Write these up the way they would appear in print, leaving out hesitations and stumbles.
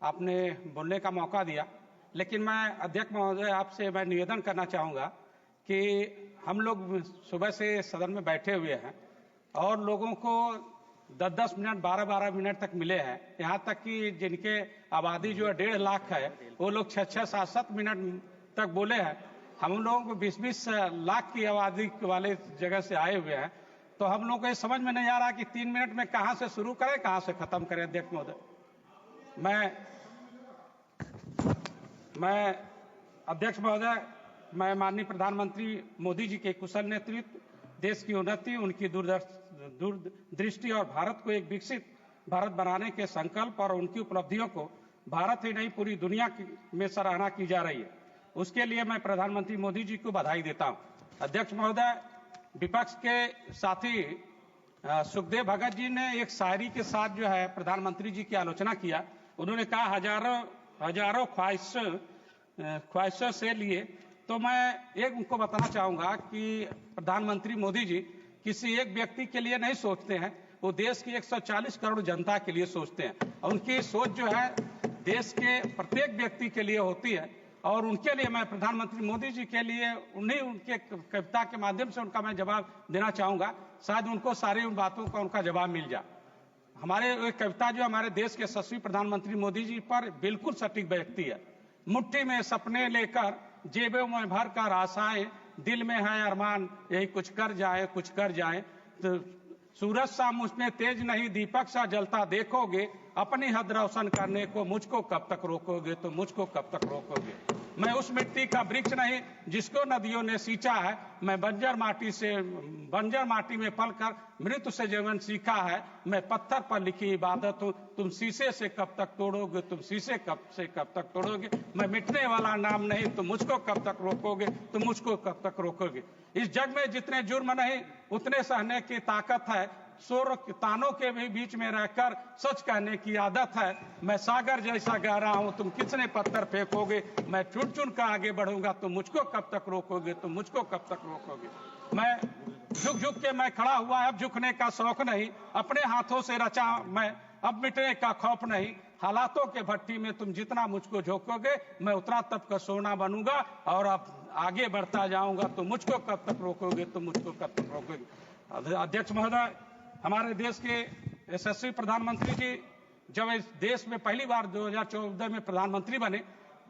आपने बोलने का मौका दिया, लेकिन मैं अध्यक्ष महोदय आपसे मैं निवेदन करना चाहूँगा कि हम लोग सुबह से सदन में बैठे हुए हैं और लोगों को 10-10 मिनट 12-12 मिनट तक मिले हैं। यहाँ तक कि जिनके आबादी जो है 1.5 लाख है, वो लोग 6-6, 7-7 मिनट तक बोले हैं। हम लोगों को 20-20 लाख की आबादी वाले जगह से आए हुए हैं, तो हम लोगों को ये समझ में नहीं आ रहा कि 3 मिनट में कहाँ से शुरू करें, कहाँ से खत्म करें। अध्यक्ष महोदय, मैं अध्यक्ष महोदय, मैं माननीय प्रधानमंत्री मोदी जी के कुशल नेतृत्व, देश की उन्नति, उनकी दूरदृष्टि और भारत को एक विकसित भारत बनाने के संकल्प और उनकी उपलब्धियों को भारत ही नहीं पूरी दुनिया में सराहना की जा रही है, उसके लिए मैं प्रधानमंत्री मोदी जी को बधाई देता हूं। अध्यक्ष महोदय, विपक्ष के साथी सुखदेव भगत जी ने एक शायरी के साथ जो है प्रधानमंत्री जी की आलोचना किया। उन्होंने कहा हजारों ख्वाहिशों से लिए, तो मैं एक उनको बताना चाहूंगा कि प्रधानमंत्री मोदी जी किसी एक व्यक्ति के लिए नहीं सोचते हैं, वो देश की 140 करोड़ जनता के लिए सोचते हैं और उनकी सोच जो है देश के प्रत्येक व्यक्ति के लिए होती है। और उनके लिए मैं प्रधानमंत्री मोदी जी के लिए उनके कविता के माध्यम से उनका मैं जवाब देना चाहूंगा, शायद उनको सारी उन बातों का उनका जवाब मिल जाए। हमारे कविता जो हमारे देश के यशस्वी प्रधानमंत्री मोदी जी पर बिल्कुल सटीक व्यक्ति है। मुट्ठी में सपने लेकर जेबों में भर कर आशाएं, दिल में है अरमान यही कुछ कर जाए। तो सूरज सा मुझ में तेज नहीं, दीपक सा जलता देखोगे, अपनी हद रोशन करने को मुझको कब तक रोकोगे, तो मुझको कब तक रोकोगे। मैं उस मिट्टी का वृक्ष नहीं जिसको नदियों ने सींचा है, मैं बंजर माटी में पलकर मृत्यु से जीवन सीखा है। मैं पत्थर पर लिखी इबादत हूँ, तुम शीशे से कब तक तोड़ोगे, तुम शीशे कब तक तोड़ोगे। मैं मिटने वाला नाम नहीं, तुम मुझको कब तक रोकोगे, तुम मुझको कब तक रोकोगे। इस जग में जितने जुर्म नहीं उतने सहने की ताकत है, शोर तानों के भी बीच में रहकर सच कहने की आदत है। मैं सागर जैसा गहरा हूं, तुम किसने पत्थर फेंकोगे, मैं चुन चुन कर आगे बढ़ूंगा, तुम मुझको कब तक रोकोगे, तुम मुझको कब तक रोकोगे। मैं झुक के मैं खड़ा हुआ, अब झुकने का शौक नहीं, अपने हाथों से रचा मैं अब मिटने का खौफ नहीं। हालातों के भट्टी में तुम जितना मुझको झोंकोगे, मैं उतना तब का सोना बनूंगा और अब आगे बढ़ता जाऊंगा, तुम मुझको कब तक रोकोगे, तुम मुझको कब तक रोकोगे। अध्यक्ष महोदय, हमारे देश के यशस्वी प्रधानमंत्री जी जब इस देश में पहली बार 2014 में प्रधानमंत्री बने,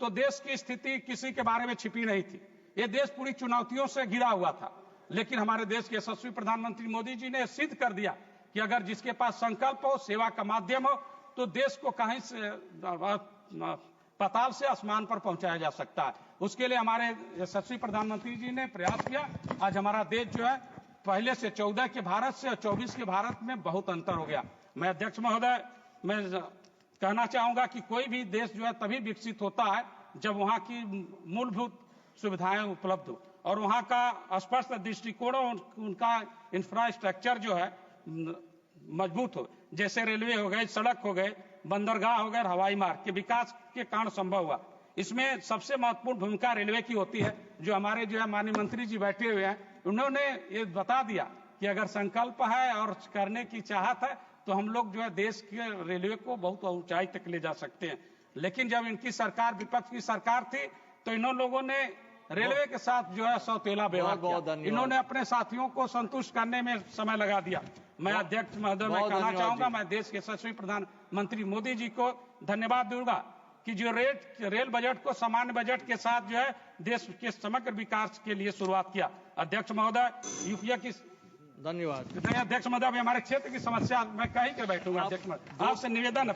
तो देश की स्थिति किसी के बारे में छिपी नहीं थी। ये देश पूरी चुनौतियों से घिरा हुआ था, लेकिन हमारे देश के यशस्वी प्रधानमंत्री मोदी जी ने सिद्ध कर दिया कि अगर जिसके पास संकल्प हो, सेवा का माध्यम हो, तो देश को कहीं से पाताल से आसमान पर पहुंचाया जा सकता है। उसके लिए हमारे यशस्वी प्रधानमंत्री जी ने प्रयास किया। आज हमारा देश जो है पहले से 14 के भारत से और 24 के भारत में बहुत अंतर हो गया। मैं अध्यक्ष महोदय, मैं कहना चाहूंगा कि कोई भी देश जो है तभी विकसित होता है जब वहां की मूलभूत सुविधाएं उपलब्ध हो और वहां का स्पष्ट दृष्टिकोण, उनका इंफ्रास्ट्रक्चर जो है मजबूत हो। जैसे रेलवे हो गए, सड़क हो गए, बंदरगाह हो गए, हवाई मार्ग के विकास के कारण संभव हुआ। इसमें सबसे महत्वपूर्ण भूमिका रेलवे की होती है। जो हमारे जो है माननीय मंत्री जी बैठे हुए हैं, उन्होंने ये बता दिया कि अगर संकल्प है और करने की चाहत है तो हम लोग जो है देश के रेलवे को बहुत ऊंचाई तक ले जा सकते हैं। लेकिन जब इनकी सरकार विपक्ष की सरकार थी, तो इन लोगों ने रेलवे के साथ जो है सौतेला व्यवहार किया। इन्होंने अपने साथियों को संतुष्ट करने में समय लगा दिया। मैं अध्यक्ष महोदय मैं कहना चाहूंगा, मैं देश के यशस्वी प्रधानमंत्री मोदी जी को धन्यवाद दूंगा कि जो रेल बजट को सामान्य बजट के साथ जो है देश के समग्र विकास के लिए शुरुआत किया। अध्यक्ष महोदय, यूपीए की धन्यवाद। नहीं अध्यक्ष महोदय, अभी हमारे क्षेत्र की समस्या मैं कहीं के बैठूंगा। अध्यक्ष महोदय, आपसे निवेदन है।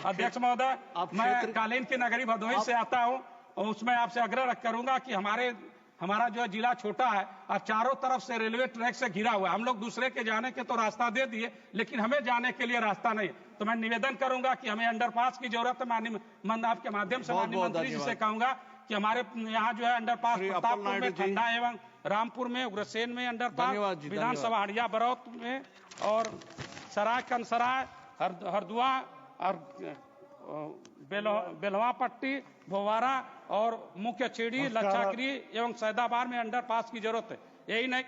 अध्यक्ष महोदय, मैं कालीन की नगरी भदोही से आता हूँ और उसमें आपसे आग्रह करूंगा कि हमारा जो है जिला छोटा है और चारों तरफ से रेलवे ट्रैक से घिरा हुआ है। हम लोग दूसरे के जाने के तो रास्ता दे दिए, लेकिन हमें जाने के लिए रास्ता नहीं। तो मैं निवेदन करूंगा कि हमें अंडरपास की जरूरत है। आपके माध्यम से माननीय मंत्री जी से कहूंगा कि हमारे यहाँ जो है अंडरपास प्रतापपुर में, ठंडा एवं रामपुर में, उग्रसेन में अंडरपास, विधानसभा हड़िया बरौत में और सराय कंसराय, हरदुआ और बेलवा पट्टी, भोवारा और मुख्य चेड़ी, लच्छागिरी एवं सैदाबाद में अंडरपास की जरूरत है। यही नहीं